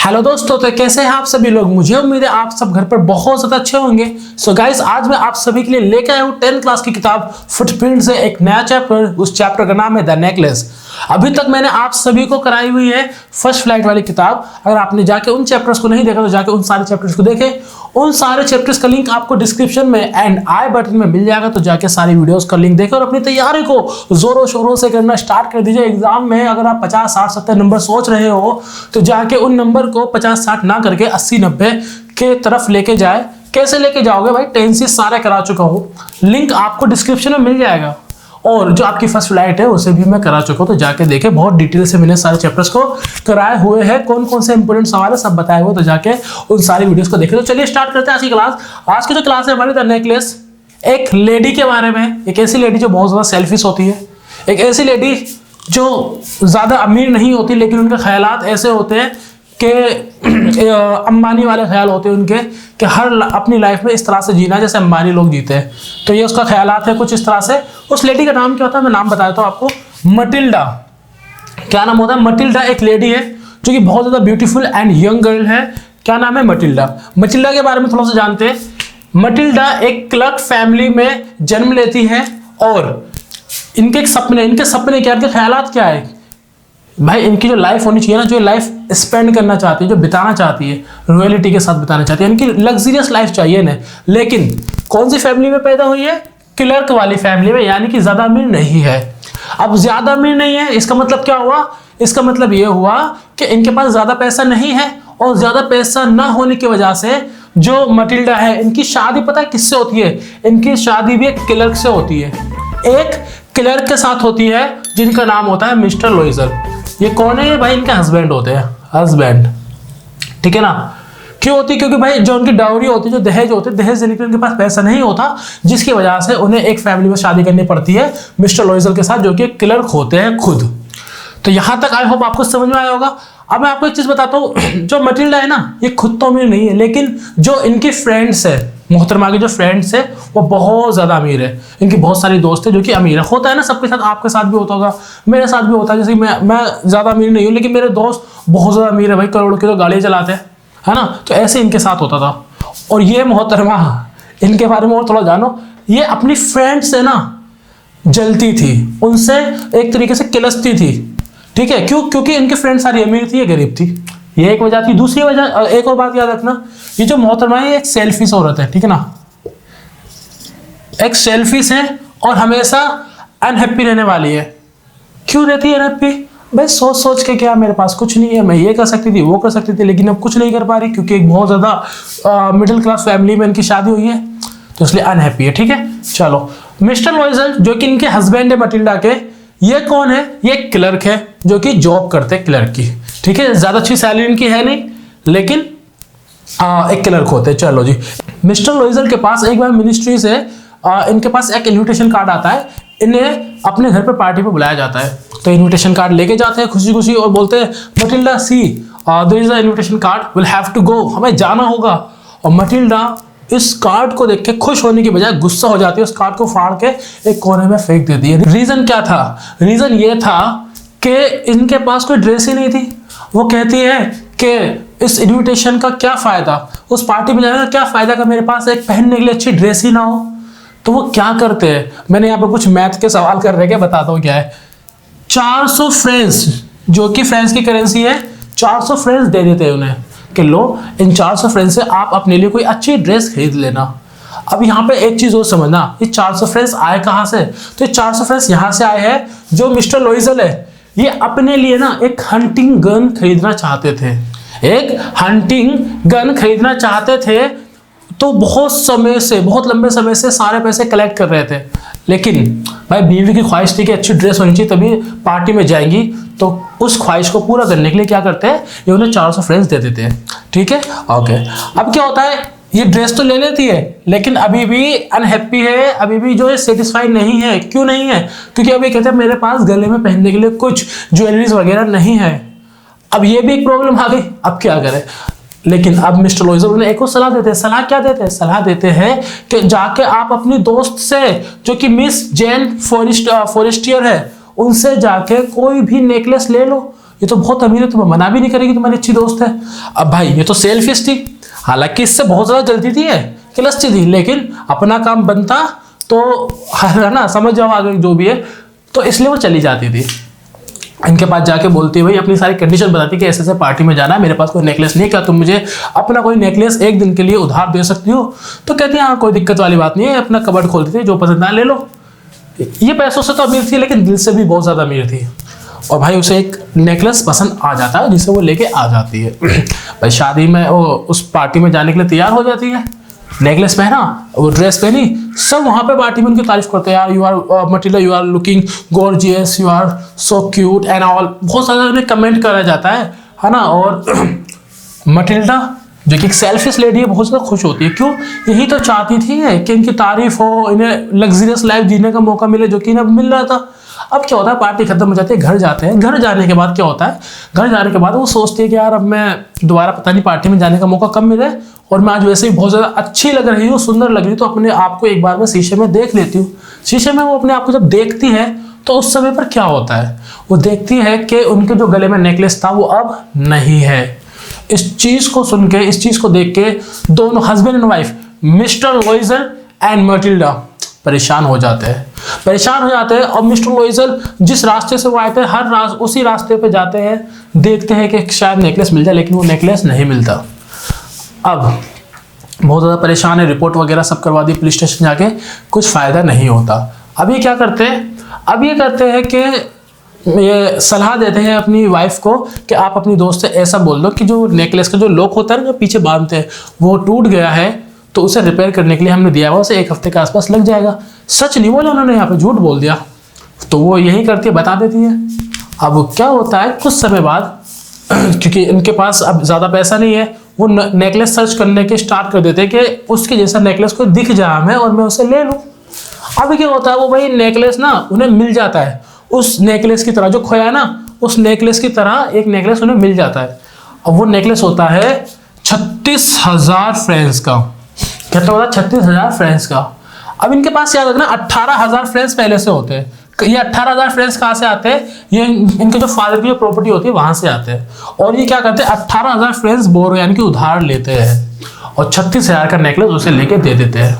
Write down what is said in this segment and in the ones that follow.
Hello दोस्तों, तो कैसे हैं आप सभी लोग। मुझे उम्मीद है आप सब घर पर बहुत ज्यादा अच्छे होंगे। सो गाइस, आज मैं आप सभी के लिए लेकर आया हूँ 10th क्लास की किताब फुटप्रिंट से एक नया चैप्टर। उस चैप्टर का नाम है द नेकलेस। अभी तक मैंने आप सभी को कराई हुई है फर्स्ट फ्लाइट वाली किताब। अगर आपने जाके उन चैप्टर्स को नहीं देखा तो जाके उन सारे चैप्टर्स को देखें। उन सारे चैप्टर्स का लिंक आपको डिस्क्रिप्शन में एंड आई बटन में मिल जाएगा, तो जाके सारी वीडियोस का लिंक देखें और अपनी तैयारी को जोरों शोरों से करना स्टार्ट कर दीजिए। एग्जाम में अगर आप 50, 60, 70 नंबर सोच रहे हो तो जाके उन नंबर को 50, 60 ना करके 80, 90 के तरफ लेके जाए। कैसे लेके जाओगे भाई, टेंसेस सारे करा चुका हूँ, लिंक आपको डिस्क्रिप्शन में मिल जाएगा। और जो आपकी फर्स्ट फ्लाइट है उसे भी मैं करा चुका हूँ, तो जाके देखें। बहुत डिटेल से मैंने सारे चैप्टर्स को कराए हुए हैं, कौन कौन से इंपोर्टेंट सवाल है सब बताए हुए, तो जाके उन सारी वीडियोस को देखें। तो चलिए स्टार्ट करते हैं आज की क्लास। आज की जो क्लास है हमारी द नेकलेस, एक लेडी के बारे में। एक ऐसी लेडी जो बहुत ज्यादा सेल्फिश होती है, एक ऐसी लेडी जो ज्यादा अमीर नहीं होती लेकिन उनके ख्यालात ऐसे होते हैं कि अंबानी वाले ख्याल होते हैं उनके, कि हर अपनी लाइफ में इस तरह से जीना जैसे अंबानी लोग जीते हैं। तो ये उसका ख्यालात है कुछ इस तरह से। उस लेडी का नाम क्या होता है, मैं नाम बताता हूँ आपको, मटिल्डा। क्या नाम होता है? मटिल्डा एक लेडी है जो कि बहुत ज़्यादा ब्यूटीफुल एंड यंग गर्ल है। क्या नाम है? मटिल्डा। मटिल्डा के बारे में थोड़ा सा जानते हैं। मटिल्डा एक क्लर्क फैमिली में जन्म लेती है और इनके सपने क्या, इनके ख्यालात क्या है भाई, इनकी जो लाइफ होनी चाहिए ना, जो लाइफ स्पेंड करना चाहती है, जो बिताना चाहती है, रॉयल्टी के साथ बिताना चाहती है, इनकी लग्जरियस लाइफ चाहिए ना। लेकिन कौन सी फैमिली में पैदा हुई है? क्लर्क वाली फैमिली में, यानी कि ज्यादा अमीर नहीं है। अब ज्यादा अमीर नहीं है, इसका मतलब क्या हुआ? इसका मतलब ये हुआ कि इनके पास ज्यादा पैसा नहीं है, और ज्यादा पैसा ना होने की वजह से जो मटिल्डा है, इनकी शादी पता है किससे होती है? इनकी शादी भी एक क्लर्क से होती है। एक क्लर्क के साथ होती है जिनका नाम होता है मिस्टर लोइजर। ये कौन है? भाई इनके हस्बैंड होते हैं, हस्बैंड, ठीक है ना। क्यों होती है? क्योंकि भाई जो उनकी डाउरी होती है, जो दहेज होते हैं, दहेज देने के लिए उनके पास पैसा नहीं होता, जिसकी वजह से उन्हें एक फैमिली में शादी करनी पड़ती है मिस्टर लोइजर के साथ, जो कि क्लर्क होते हैं खुद। तो यहां तक आई होप आपको समझ में आया होगा। अब मैं आपको एक चीज बताता हूँ, जो मटिल्डा है ना, ये खुद तो अमीर नहीं है, लेकिन जो इनकी फ्रेंड्स है, मोहतरमा की जो फ्रेंड्स है, वो बहुत ज्यादा अमीर है। इनकी बहुत सारी दोस्त है जो कि अमीर है। होता है ना सबके साथ, आपके साथ भी होता होगा, मेरे साथ भी होता है। जैसे मैं ज्यादा अमीर नहीं हूँ लेकिन मेरे दोस्त बहुत ज्यादा अमीर है भाई, करोड़ों की तो गाड़ियाँ चलाते हैं, है ना। तो ऐसे इनके साथ होता था। और ये मोहतरमा, इनके बारे में और थोड़ा जानो, ये अपनी फ्रेंड से ना जलती थी, उनसे एक तरीके से किलसती थी, ठीक है। क्यों? क्योंकि इनकी फ्रेंड सारी अमीर थी, ये गरीब थी। ये एक वजह थी। दूसरी वजह, एक और बात याद रखना, ये जो मोहतरमा है एक सेल्फिश औरत है, ठीक है ना। एक सेल्फिश है और हमेशा अनहैप्पी रहने वाली है। क्यों रहती है अनहैप्पी? भाई सोच सोच के क्या, मेरे पास कुछ नहीं है, मैं ये कर सकती थी, वो कर सकती थी, लेकिन अब कुछ नहीं कर पा रही क्योंकि एक बहुत ज्यादा मिडिल क्लास फैमिली में इनकी शादी हुई है, तो इसलिए अनहैप्पी है, ठीक है। चलो, मिस्टर लोइजर जो कि इनके हस्बैंड है मटिल्डा के, ये कौन है? ये क्लर्क है जो कि जॉब करते हैं क्लर्क की, ठीक है। ज्यादा अच्छी सैलरी इनकी है नहीं, लेकिन एक क्लर्क होते हैं। चलो जी, मिस्टर लोइजर के पास एक बार मिनिस्ट्री से इनके पास एक इन्विटेशन कार्ड आता है। इन्हें अपने घर पे पार्टी पे बुलाया जाता है, तो इन्विटेशन कार्ड लेके जाते हैं खुशी खुशी और बोलते हैं, Matilda see there is a invitation card, will have to go, हमें जाना होगा। और मटिल्डा इस कार्ड को देख के खुश होने की बजाय गुस्सा हो जाती है, उस कार्ड को फाड़ के एक कोने में फेंक देती है। रीजन क्या था? रीजन ये था कि इनके पास कोई ड्रेस ही नहीं थी। वो कहती है कि इस इन्विटेशन का क्या फायदा, उस पार्टी में जाने का क्या फायदा का मेरे पास एक पहनने के लिए अच्छी ड्रेस ही ना हो। तो वो क्या करते हैं, मैंने यहाँ पर कुछ मैथ के सवाल कर रहे हैं, बताता हूँ क्या है। 400 फ्रेंच, जो कि फ्रेंच की करेंसी है, 400 फ्रेंच दे देते हैं उन्हें कि लो, इन 400 फ्रेंच से आप अपने लिए कोई अच्छी ड्रेस खरीद लेना। अब यहाँ पे एक चीज और समझना, ये 400 फ्रेंच आए कहाँ से? तो ये 400 फ्रेंच यहाँ से आए हैं, जो मिस्टर लोइजर है ये अपने लिए ना एक हंटिंग गन खरीदना चाहते थे। एक हंटिंग गन खरीदना चाहते थे, तो बहुत लंबे समय से सारे पैसे कलेक्ट कर रहे थे। लेकिन भाई बीवी की ख्वाहिश थी कि अच्छी ड्रेस होनी चाहिए तभी पार्टी में जाएंगी, तो उस ख्वाहिश को पूरा करने के लिए क्या करते हैं, ये उन्हें 400 फ्रेंच दे देते हैं, ठीक है। ओके, अब क्या होता है, ये ड्रेस तो ले लेती है लेकिन अभी भी अनहैप्पी है, अभी भी जो है सेटिस्फाइड नहीं है। क्यों नहीं है? क्योंकि अभी कहते हैं मेरे पास गले में पहनने के लिए कुछ ज्वेलरीज वगैरह नहीं है। अब ये भी एक प्रॉब्लम आ गई, अब क्या करें। लेकिन अब मिस्टर लोइजर उन्हें एक और सलाह देते हैं। सलाह क्या देते हैं? सलाह देते हैं कि जाके आप अपनी दोस्त से, जो कि मिस जेन फॉरेस्टियर है, उनसे जाके कोई भी नेकलेस ले लो ये तो बहुत अमीर है, तुम्हें मना भी नहीं करेगी, तुम्हारी अच्छी दोस्त है। अब भाई ये तो सेल्फिश थी, हालांकि इससे बहुत ज़्यादा गलती थी, है क्लस्टी थी, लेकिन अपना काम बनता तो है ना, समझ जाओ आगे जो भी है, तो इसलिए वो चली जाती थी। इनके पास जाके बोलती है भाई, अपनी सारी कंडीशन बताती कि ऐसे ऐसे पार्टी में जाना है, मेरे पास कोई नेकलेस नहीं है, क्या तुम मुझे अपना कोई नेकलेस एक दिन के लिए उधार दे सकती हो? तो कहती है हाँ कोई दिक्कत वाली बात नहीं है, अपना कबर्ड खोलती थी, जो पसंद आए ले लो। ये पैसों से तो अमीर थी, लेकिन दिल से भी बहुत ज़्यादा अमीर थी। और भाई उसे एक नेकलेस पसंद आ जाता है, जिसे वो लेके आ जाती है। भाई शादी में वो उस पार्टी में जाने के लिए तैयार हो जाती है, नेकलेस पहना, वो ड्रेस पहनी, सब वहाँ पे पार्टी में उनकी तारीफ करते हैं, यार you are Matilda, you are looking gorgeous, you are so cute and all, बहुत सारा उन्हें कमेंट करा जाता है ना। और मटिल्डा जो कि एक सेल्फिश लेडी है, बहुत ज़्यादा खुश होती है। क्यों? यही तो चाहती थी कि इनकी तारीफ हो, इन्हें लग्जरियस लाइफ जीने का मौका मिले, जो कि इन्हें मिल रहा था। अब क्या होता है, पार्टी खत्म हो जाती है, घर जाते हैं। घर जाने के बाद क्या होता है, घर जाने के बाद वो सोचती है कि यार अब मैं दोबारा पता नहीं पार्टी में जाने का मौका कब मिले, और मैं आज वैसे ही बहुत ज़्यादा अच्छी लग रही हूँ, सुंदर लग रही हूँ, तो अपने आप को एक बार मैं शीशे में देख लेती हूँ। शीशे में वो अपने आप को जब देखती है तो उस समय पर क्या होता है, वो देखती है कि उनके जो गले में नेकलेस था वो अब नहीं है। इस चीज़ को सुन के, इस चीज़ को देख के दोनों husband and wife, mister Loisel and Matilda परेशान हो जाते हैं। और मिस्टर लोइजल जिस रास्ते से वो आए थे, उसी रास्ते पे जाते हैं, देखते हैं कि शायद नेकलेस मिल जाए, लेकिन वो नेकलेस नहीं मिलता। अब बहुत ज़्यादा परेशान है, रिपोर्ट वगैरह सब करवा दी पुलिस स्टेशन जाके, कुछ फ़ायदा नहीं होता। अब ये क्या करते हैं, अब ये करते हैं कि ये सलाह देते हैं अपनी वाइफ को कि आप अपनी दोस्त से ऐसा बोल दो कि जो नेकलेस का जो लॉक होता है ना, जो पीछे बांधते हैं, वो टूट गया है, तो उसे रिपेयर करने के लिए हमने दिया हुआ, उसे 1 हफ्ते के आसपास लग जाएगा। सच नहीं बोला उन्होंने, यहाँ पे झूठ बोल दिया, तो वो यही करती है, बता देती है। अब क्या होता है, कुछ समय बाद क्योंकि इनके पास अब ज़्यादा पैसा नहीं है, वो नेकलेस सर्च करने के स्टार्ट कर देते हैं कि उसके जैसा नेकलेस कोई दिख जाए हमें और मैं उसे ले लूँ। अब क्या होता है, वो भाई नेकलेस ना उन्हें मिल जाता है, उस नेकलेस की तरह जो खोया है ना, उस नेकलेस की तरह एक नेकलेस उन्हें मिल जाता है। अब वो नेकलेस होता है 36,000 फ्रेंच का। कितना होता है? 36,000 फ्रेंच का। अब इनके पास याद रखना 18,000 फ्रेंच पहले से होते हैं। ये 18,000 फ्रेंच कहाँ से आते हैं? ये इनके जो फादर की जो प्रॉपर्टी होती है वहां से आते हैं। और ये क्या करते हैं, 18,000 फ्रेंच बोरो यानी कि उधार लेते हैं और 36,000 का नेकलेस उसे लेके दे देते हैं।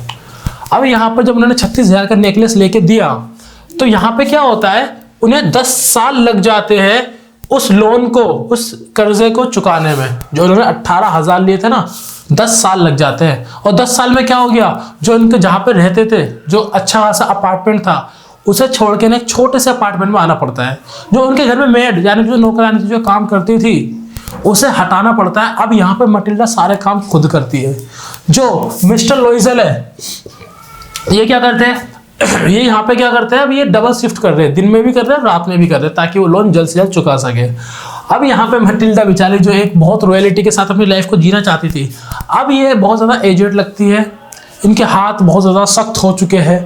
अब यहाँ पर जब उन्होंने 36,000 का नेकलेस लेके दिया, तो यहाँ पे क्या होता है, उन्हें 10 साल लग जाते हैं उस लोन को, उस कर्जे को चुकाने में। जो उन्होंने 18,000 लिए थे ना, 10 साल लग जाते हैं। और 10 साल में क्या हो गया, जो इनके जहाँ पे रहते थे, जो अच्छा खासा अपार्टमेंट था, उसे छोड़ के ना एक छोटे से अपार्टमेंट में आना पड़ता है। जो उनके घर में मेड यानी जो नौकरानी थी, जो काम करती थी, उसे हटाना पड़ता है। अब यहाँ पे मटिल्डा सारे काम खुद करती है। जो मिस्टर लोइजल है, ये क्या करते हैं, ये यहाँ पे क्या करते हैं, अब ये डबल शिफ्ट कर रहे हैं, दिन में भी कर रहे हैं, रात में भी कर रहे हैं, ताकि वो लोन जल्द से जल्द चुका सके। अब यहाँ पे मटिल्डा बेचारी, जो एक बहुत रॉयलिटी के साथ अपनी लाइफ को जीना चाहती थी, अब ये बहुत ज़्यादा एजेड लगती है, इनके हाथ बहुत ज़्यादा सख्त हो चुके हैं,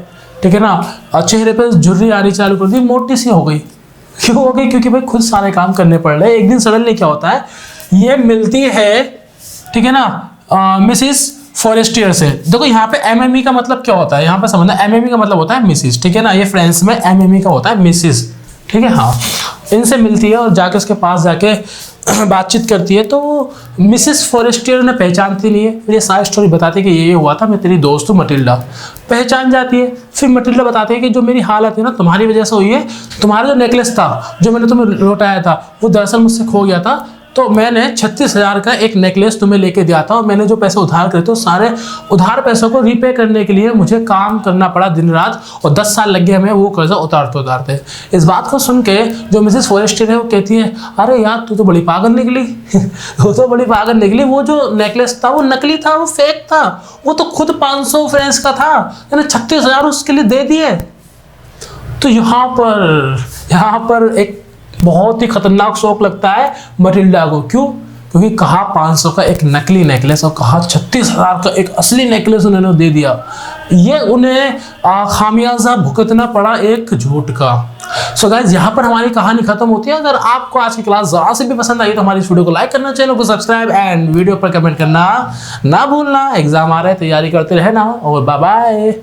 ठीक है ना, और चेहरे पे झुर्री आनी चालू कर दी, मोटी सी हो गई। क्यों हो गई? क्योंकि भाई खुद सारे काम करने पड़ रहे हैं। एक दिन सडनली क्या होता है, ये मिलती है, ठीक है ना, मिसिस फॉरेस्टियर से। देखो यहाँ पे एमएमई का मतलब क्या होता है, यहाँ पे समझना, एमएमई का मतलब होता है मिसिस, ठीक है ना, ये फ्रेंच में एमएमई का होता है मिसिस, ठीक है। हाँ, इनसे मिलती है और जाके उसके पास जाके बातचीत करती है, तो मिसिस फॉरेस्टियर ने पहचानती नहीं है। फिर ये सारी स्टोरी बताती है कि ये हुआ था, मैं तेरी दोस्त हूँ मटिल्डा। पहचान जाती है। फिर मटिल्डा बताती है कि जो मेरी हालत है ना, तुम्हारी वजह से हुई है। तुम्हारा जो नेकलेस था, जो मैंने तुम्हें लौटाया था, वो दरअसल मुझसे खो गया था, तो मैंने 36,000 का एक नेकलेस तुम्हें लेके दिया था, और मैंने जो पैसे उधार करे थे, सारे उधार पैसों को रीपे करने के लिए मुझे काम करना पड़ा दिन रात, और 10 साल लग गए हमें वो कर्जा उतारते। इस बात को सुन के जो मिसेस फॉरेस्टियर है, वो कहती है, अरे यार तू तो बड़ी पागल निकली वो तो बड़ी पागल निकली। वो जो नेकलेस था वो नकली था, वो फेक था, वो तो खुद 500 फ्रेंच का था, मैंने 36,000 उसके लिए दे दिए। तो यहाँ पर एक बहुत ही खतरनाक शौक लगता है मटिल्डा को। क्यों? क्योंकि कहा 500 का एक नकली नेकलेस और कहा 36,000 का एक असली नेकलेस उन्होंने दे दिया। ये उन्हें खामियाजा भुगतना पड़ा एक झूठ का। सो गाइस, यहाँ पर हमारी कहानी खत्म होती है। अगर आपको आज की क्लास जरा से भी पसंद आई तो हमारी इस वीडियो को लाइक करना, चैनल को सब्सक्राइब एंड वीडियो पर कमेंट करना ना भूलना। एग्जाम आ रहे हैं, तैयारी करते रहना, और बाय बाय।